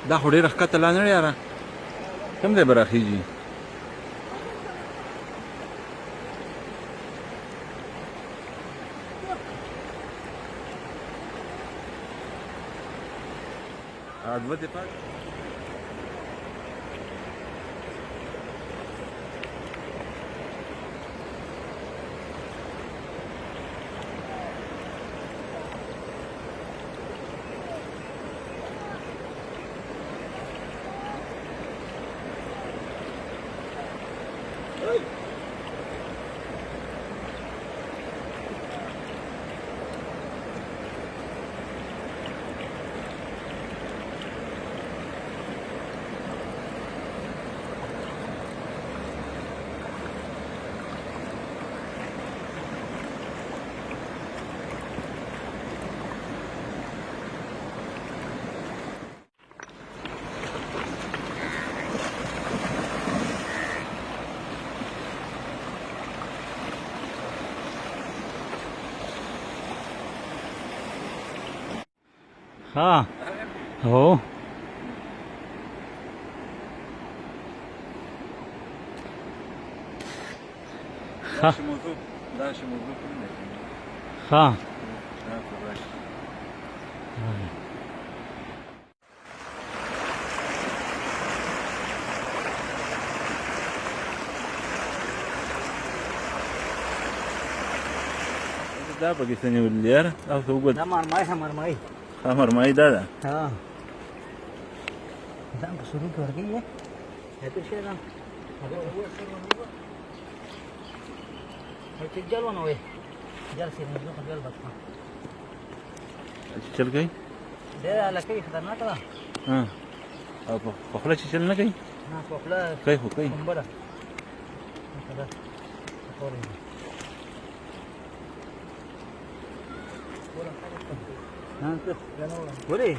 دا خو ډېره ښکته لا نه دی یاره کوم ځای به راخېږي دوه دې پاتې ها هو دا شي موضوع کوم دی ها دا پکې څه نیولي یاره دا څه وګوره دا مرمۍ مرمۍ دا ده ها ځان په سرو کې ورګي یې هته شي ځان هغه چې جلونه وي جل سي نه نو جل بس چل کوي ډېر لکه خطرناک ده ها او په خپله چې چل نه کوي ها په خپله کوي خو کوي کومبره دا پورې ها ته ولې